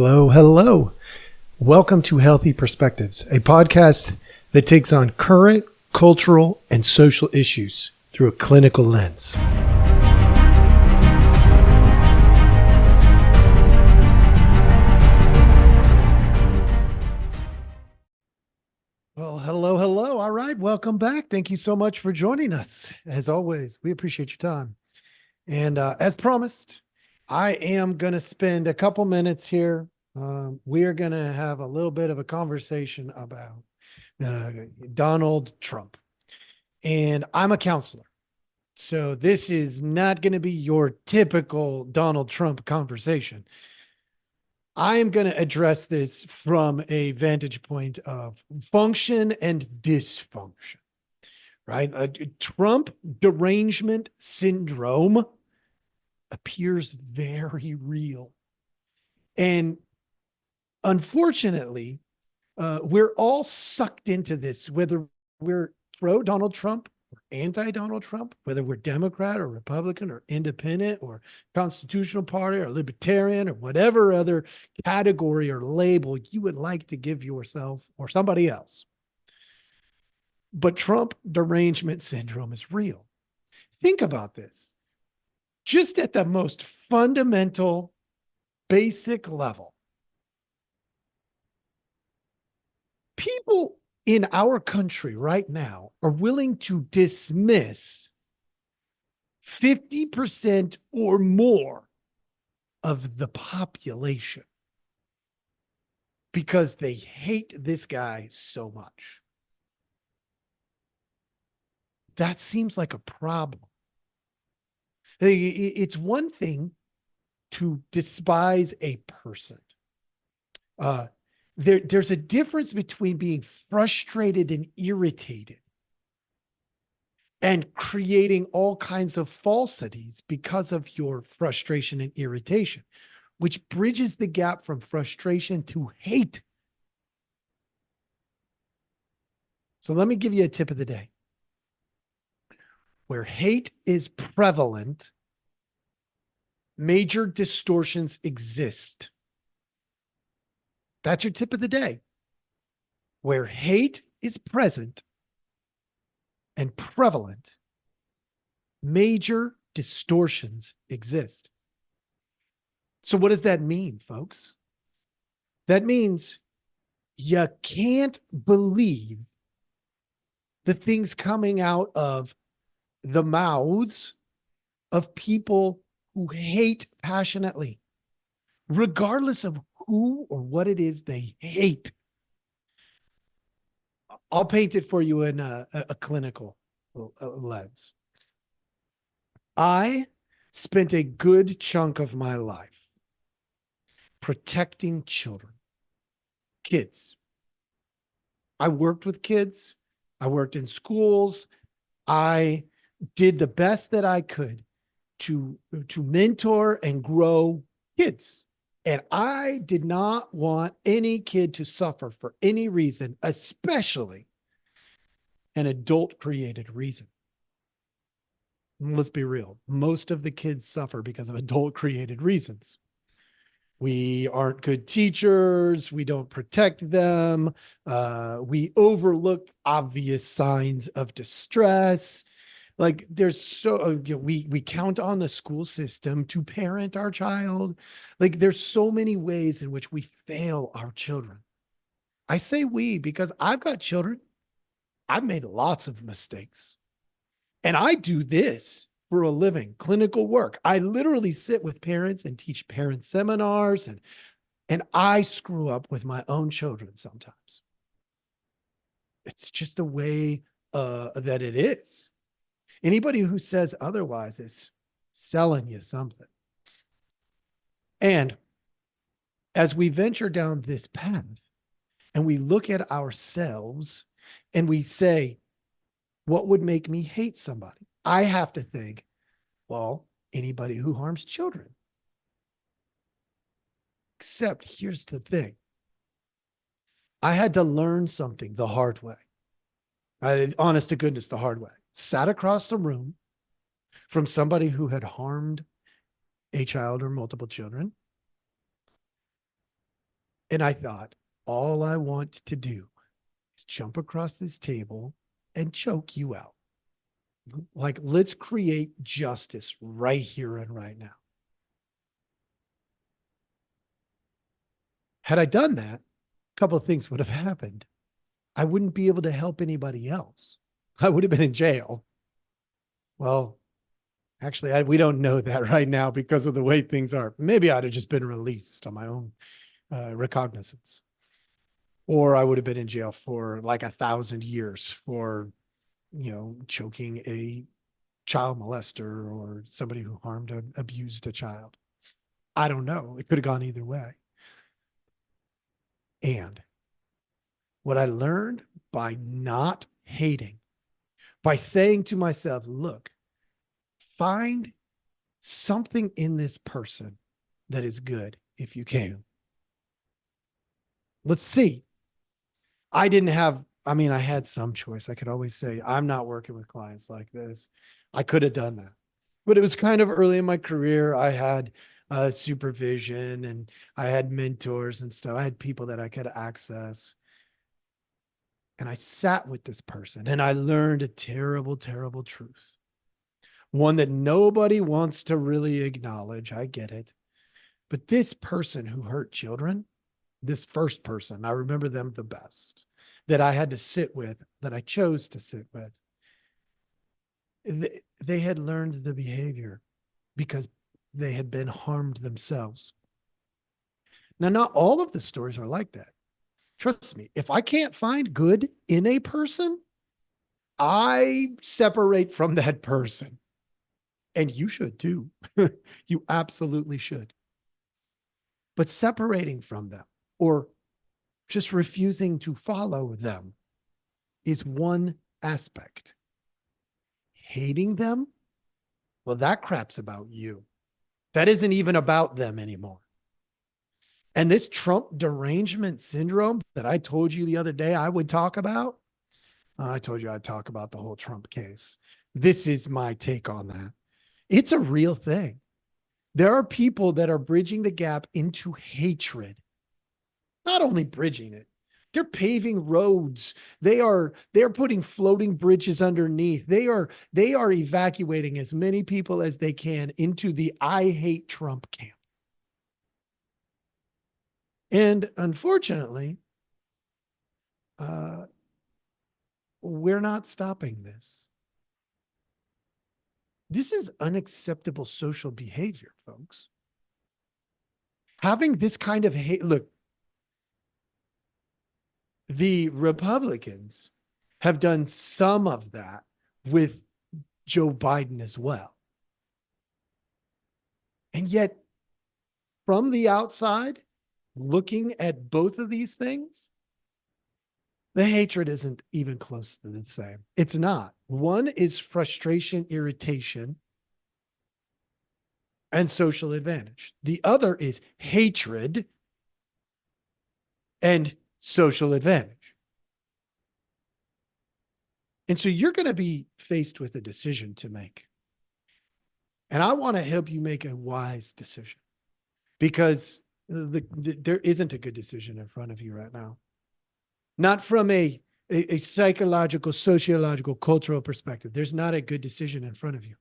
Hello, hello. Welcome to Healthy Perspectives, a podcast that takes on current cultural and social issues through a clinical lens. Well, hello, hello. All right, welcome back. Thank you so much for joining us. As always, we appreciate your time. And as promised, I am going to spend a couple minutes here. We are going to have a little bit of a conversation about Donald Trump. And I'm a counselor. So this is not going to be your typical Donald Trump conversation. I am going to address this from a vantage point of function and dysfunction, right? Trump derangement syndrome appears very real. And unfortunately, we're all sucked into this, whether we're pro Donald Trump or anti Donald Trump, whether we're Democrat or Republican or independent or constitutional party or libertarian or whatever other category or label you would like to give yourself or somebody else. But Trump derangement syndrome is real. Think about this. Just at the most fundamental, basic level, people in our country right now are willing to dismiss 50% or more of the population because they hate this guy so much. That seems like a problem. It's one thing to despise a person. There's a difference between being frustrated and irritated and creating all kinds of falsities because of your frustration and irritation, which bridges the gap from frustration to hate. So let me give you a tip of the day. Where hate is prevalent, major distortions exist. That's your tip of the day. Where hate is present and prevalent, major distortions exist. So what does that mean, folks? That means you can't believe the things coming out of the mouths of people who hate passionately, regardless of who or what it is they hate. I'll paint it for you in a clinical lens. I spent a good chunk of my life protecting children, kids. I worked with kids. I worked in schools. I did the best that I could to mentor and grow kids. And I did not want any kid to suffer for any reason, especially an adult-created reason. Let's be real. Most of the kids suffer because of adult-created reasons. We aren't good teachers. We don't protect them. We overlook obvious signs of distress. Like we count on the school system to parent our child. Like there's so many ways in which we fail our children. I say we because I've got children. I've made lots of mistakes. And I do this for a living, clinical work. I literally sit with parents and teach parent seminars, and I screw up with my own children sometimes. It's just the way that it is. Anybody who says otherwise is selling you something. And as we venture down this path and we look at ourselves and we say, what would make me hate somebody? I have to think, well, anybody who harms children. Except here's the thing. I had to learn something the hard way. Honest to goodness, the hard way. Sat across the room from somebody who had harmed a child or multiple children. And I thought, all I want to do is jump across this table and choke you out. Like, let's create justice right here and right now. Had I done that, a couple of things would have happened. I wouldn't be able to help anybody else. I would have been in jail. Well, actually, we don't know that right now because of the way things are. Maybe I'd have just been released on my own recognizance. Or I would have been in jail for like 1,000 years for, choking a child molester or somebody who harmed or abused a child. I don't know. It could have gone either way. And what I learned by not hating, by saying to myself, look, find something in this person that is good if you can. Let's see. I had some choice. I could always say, I'm not working with clients like this. I could have done that. But it was kind of early in my career. I had supervision and I had mentors and stuff. I had people that I could access. And I sat with this person and I learned a terrible, terrible truth. One that nobody wants to really acknowledge. I get it. But this person who hurt children, this first person, I remember them the best, that I had to sit with, that I chose to sit with. They had learned the behavior because they had been harmed themselves. Now, not all of the stories are like that. Trust me, if I can't find good in a person, I separate from that person. And you should too. You absolutely should. But separating from them or just refusing to follow them is one aspect. Hating them, well, that crap's about you. That isn't even about them anymore. And this Trump derangement syndrome that I told you the other day I would talk about, I told you I'd talk about the whole Trump case. This is my take on that. It's a real thing. There are people that are bridging the gap into hatred. Not only bridging it, they're paving roads. They're putting floating bridges underneath. They are evacuating as many people as they can into the I hate Trump camp. And unfortunately, we're not stopping this. This is unacceptable social behavior, folks. Having this kind of hate, look, the Republicans have done some of that with Joe Biden as well. And yet, from the outside, looking at both of these things, the hatred isn't even close to the same. It's not. One is frustration, irritation, and social advantage. The other is hatred and social advantage. And so you're going to be faced with a decision to make. And I want to help you make a wise decision because there isn't a good decision in front of you right now. Not from a psychological, sociological, cultural perspective. There's not a good decision in front of you.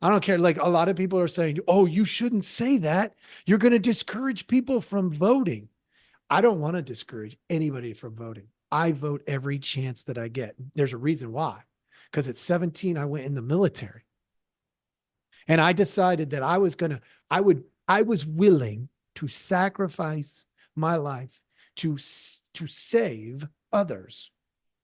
I don't care. Like a lot of people are saying, oh, you shouldn't say that. You're going to discourage people from voting. I don't want to discourage anybody from voting. I vote every chance that I get. There's a reason why. Because at 17, I went in the military. And I decided that I was willing to sacrifice my life to save others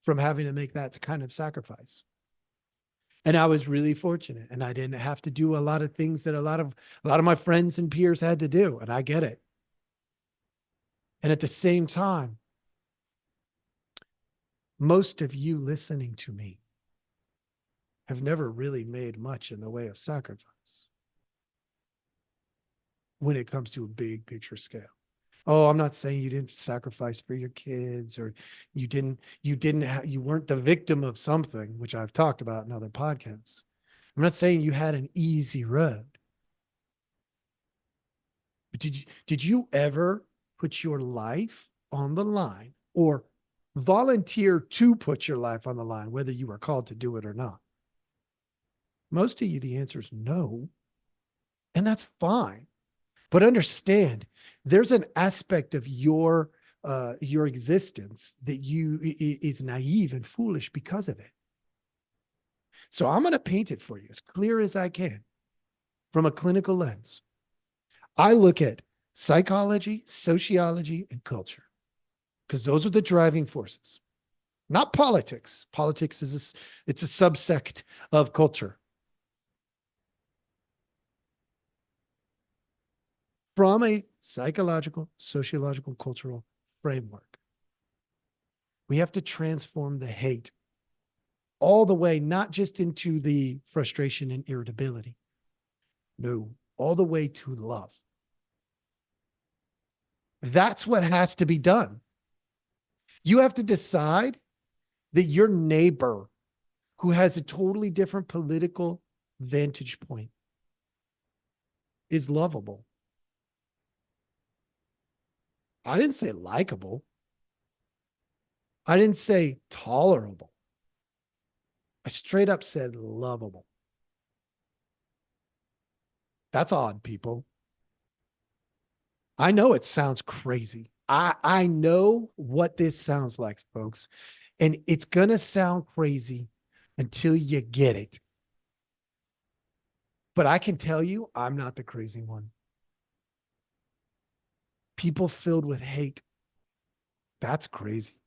from having to make that kind of sacrifice. And I was really fortunate, and I didn't have to do a lot of things that a lot of my friends and peers had to do, and I get it. And at the same time, most of you listening to me have never really made much in the way of sacrifice when it comes to a big picture scale. Oh, I'm not saying you didn't sacrifice for your kids or you weren't the victim of something, which I've talked about in other podcasts. I'm not saying you had an easy road. But did you ever put your life on the line or volunteer to put your life on the line, whether you are called to do it or not? Most of you, the answer is no. And that's fine. But understand, there's an aspect of your existence that is naive and foolish because of it. So I'm going to paint it for you as clear as I can from a clinical lens. I look at psychology, sociology, and culture because those are the driving forces, not politics. Politics it's a subsect of culture. From a psychological, sociological, cultural framework, we have to transform the hate all the way, not just into the frustration and irritability. No, all the way to love. That's what has to be done. You have to decide that your neighbor who has a totally different political vantage point is lovable. I didn't say likable. I didn't say tolerable. I straight up said lovable. That's odd, people. I know it sounds crazy. I know what this sounds like, folks. And it's going to sound crazy until you get it. But I can tell you, I'm not the crazy one. People filled with hate. That's crazy.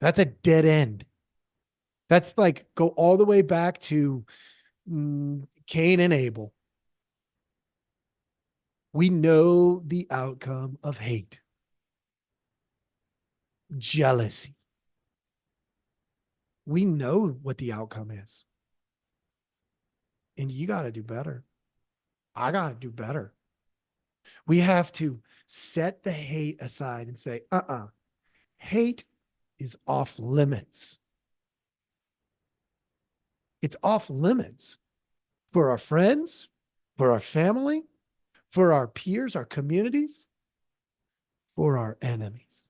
That's a dead end. That's like go all the way back to Cain and Abel. We know the outcome of hate. Jealousy. We know what the outcome is. And you got to do better. I got to do better. We have to set the hate aside and say, hate is off limits. It's off limits for our friends, for our family, for our peers, our communities, for our enemies.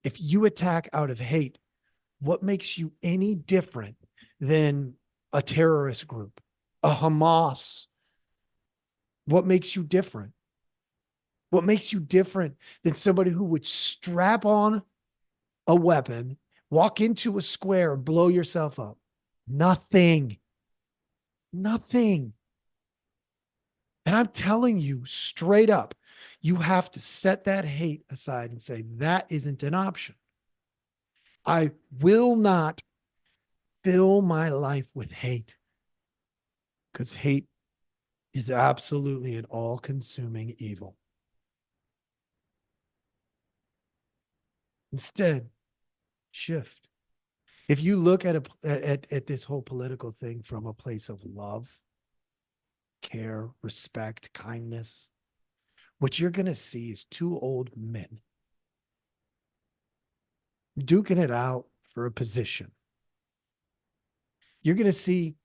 If you attack out of hate, what makes you any different than a terrorist group, a Hamas? What makes you different? What makes you different than somebody who would strap on a weapon, walk into a square, and blow yourself up? Nothing. Nothing. And I'm telling you straight up, you have to set that hate aside and say, that isn't an option. I will not fill my life with hate, because hate is absolutely an all-consuming evil. Instead, shift. If you look at this whole political thing from a place of love, care, respect, kindness, what you're going to see is two old men duking it out for a position. You're going to see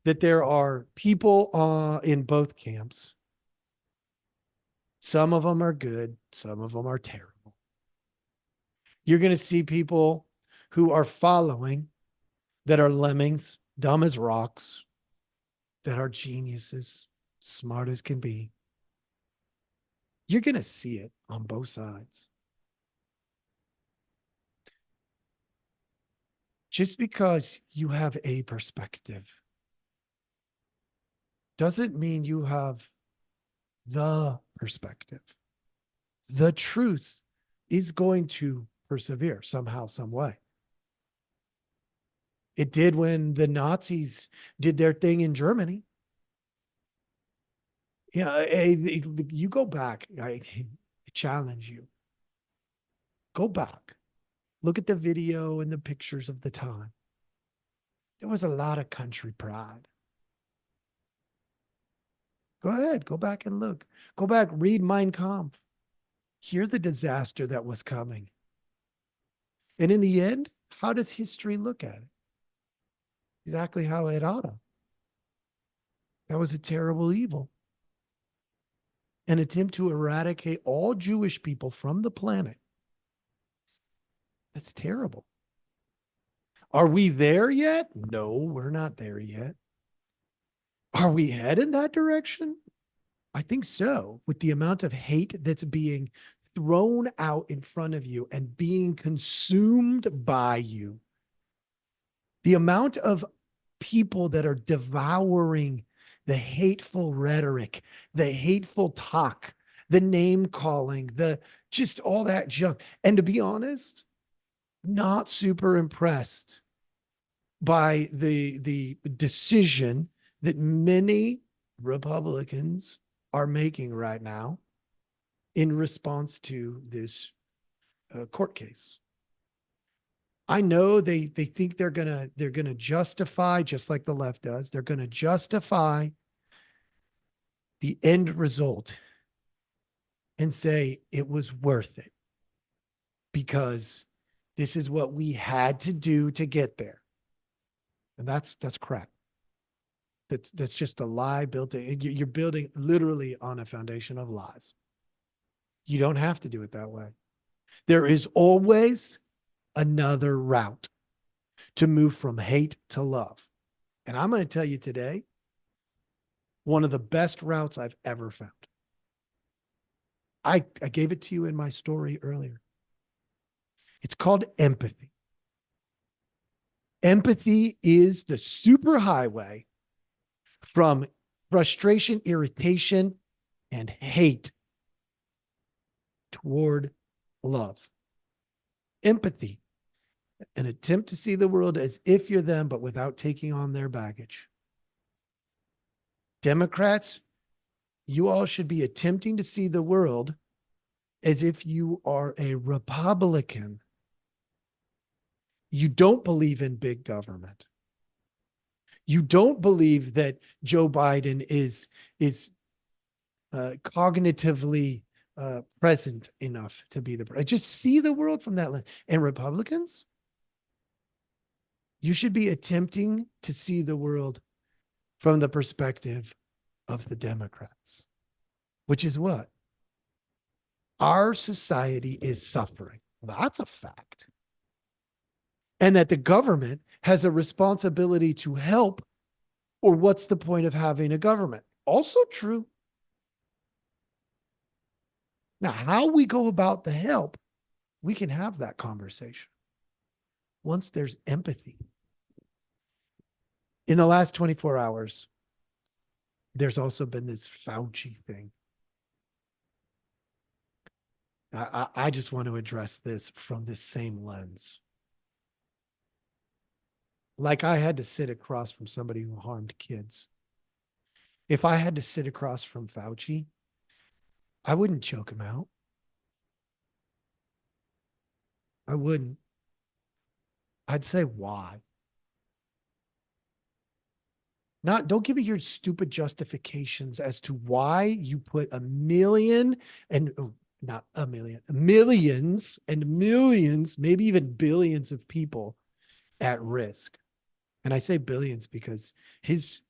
that there are people in both camps. Some of them are good. Some of them are terrible. You're going to see people who are following that are lemmings, dumb as rocks, that are geniuses, smart as can be. You're going to see it on both sides. Just because you have a perspective doesn't mean you have the perspective. The truth is going to persevere somehow, some way. It did when the Nazis did their thing in Germany. Yeah, you go back. I challenge you. Go back. Look at the video and the pictures of the time. There was a lot of country pride. Go ahead. Go back and look. Go back. Read Mein Kampf. Hear the disaster that was coming. And in the end, how does history look at it? Exactly how it ought to. That was a terrible evil. and attempt to eradicate all Jewish people from the planet. That's terrible. Are we there yet? No, we're not there yet. Are we headed that direction? I think so. With the amount of hate that's being thrown out in front of you and being consumed by you, the amount of people that are devouring the hateful rhetoric, the hateful talk, the name calling, the just all that junk. And to be honest, not super impressed by the decision that many Republicans are making right now in response to this court case. I know they think they're gonna justify, just like the left does, they're gonna justify the end result and say it was worth it because this is what we had to do to get there. And that's crap. That's just a lie built in. You're building literally on a foundation of lies. You don't have to do it that way. There is always another route to move from hate to love. And I'm going to tell you today, one of the best routes I've ever found. I gave it to you in my story earlier. It's called empathy. Empathy is the superhighway from frustration, irritation, and hate toward love. Empathy, an attempt to see the world as if you're them, but without taking on their baggage. Democrats, you all should be attempting to see the world as if you are a Republican. You don't believe in big government. You don't believe that Joe Biden is cognitively present enough to be the president. Just see the world from that lens. And Republicans, you should be attempting to see the world from the perspective of the Democrats, which is what? Our society is suffering. That's a fact. And that the government has a responsibility to help, or what's the point of having a government? Also true. Now, how we go about the help, we can have that conversation once there's empathy. In the last 24 hours, there's also been this Fauci thing. I just want to address this from this same lens. Like I had to sit across from somebody who harmed kids. If I had to sit across from Fauci, I wouldn't choke him out. I wouldn't. I'd say, why? Don't give me your stupid justifications as to why you put millions and millions, maybe even billions of people at risk. And I say billions because his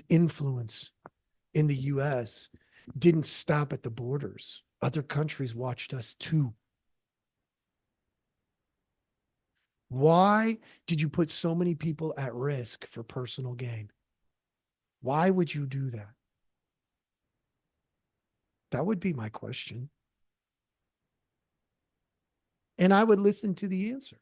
influence in the US didn't stop at the borders. Other countries watched us too. Why did you put so many people at risk for personal gain? Why would you do that? That would be my question. And I would listen to the answer.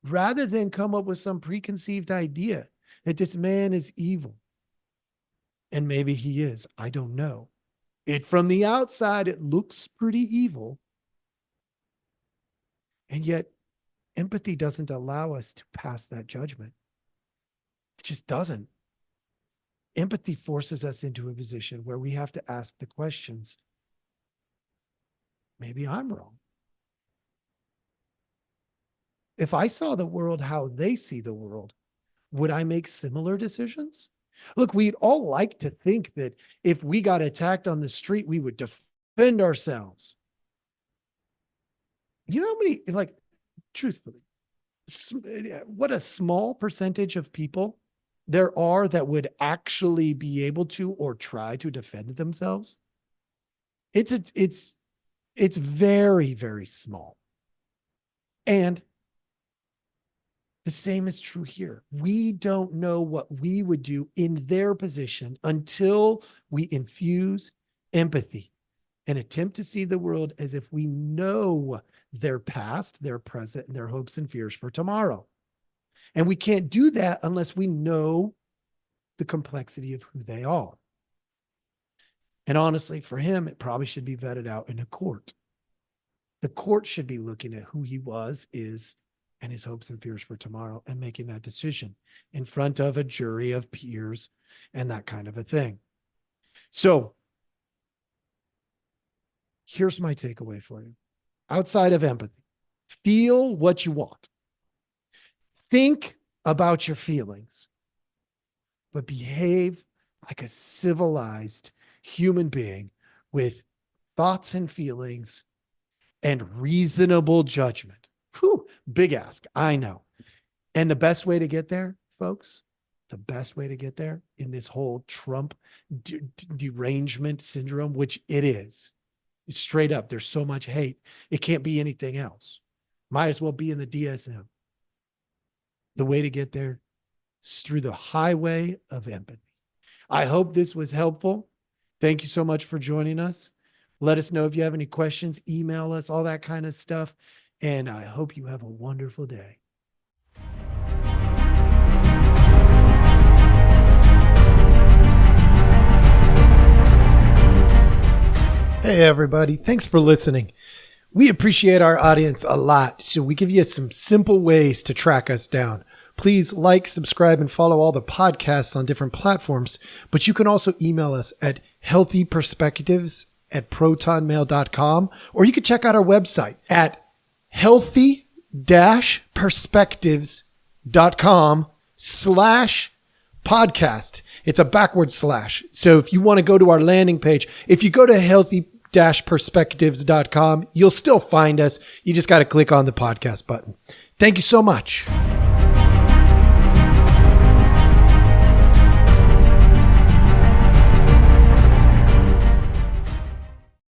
Rather than come up with some preconceived idea that this man is evil. And maybe he is. I don't know. From the outside, it looks pretty evil. And yet, empathy doesn't allow us to pass that judgment. It just doesn't. Empathy forces us into a position where we have to ask the questions. Maybe I'm wrong. If I saw the world how they see the world, would I make similar decisions? Look, we'd all like to think that if we got attacked on the street, we would defend ourselves. You know how many, like, truthfully, what a small percentage of people there are that would actually be able to or try to defend themselves? It's very, very small. And the same is true here. We don't know what we would do in their position until we infuse empathy and attempt to see the world as if we know their past, their present, and their hopes and fears for tomorrow. And we can't do that unless we know the complexity of who they are. And honestly, for him, it probably should be vetted out in a court. The court should be looking at who he was, is, and his hopes and fears for tomorrow and making that decision in front of a jury of peers and that kind of a thing. So here's my takeaway for you. Outside of empathy, feel what you want. Think about your feelings, but behave like a civilized human being with thoughts and feelings and reasonable judgment. Whew, big ask, I know. And the best way to get there, folks, the best way to get there in this whole Trump derangement syndrome, which it is, straight up, there's so much hate. It can't be anything else. Might as well be in the DSM. The way to get there is through the highway of empathy. I hope this was helpful. Thank you so much for joining us. Let us know if you have any questions, email us, all that kind of stuff. And I hope you have a wonderful day. Hey, everybody. Thanks for listening. We appreciate our audience a lot, so we give you some simple ways to track us down. Please like, subscribe, and follow all the podcasts on different platforms, but you can also email us at healthyperspectives@protonmail.com, or you can check out our website at healthy-perspectives.com/podcast. It's a backward slash. So if you want to go to our landing page, if you go to healthy-perspectives.com, you'll still find us. You just got to click on the podcast button. Thank you so much.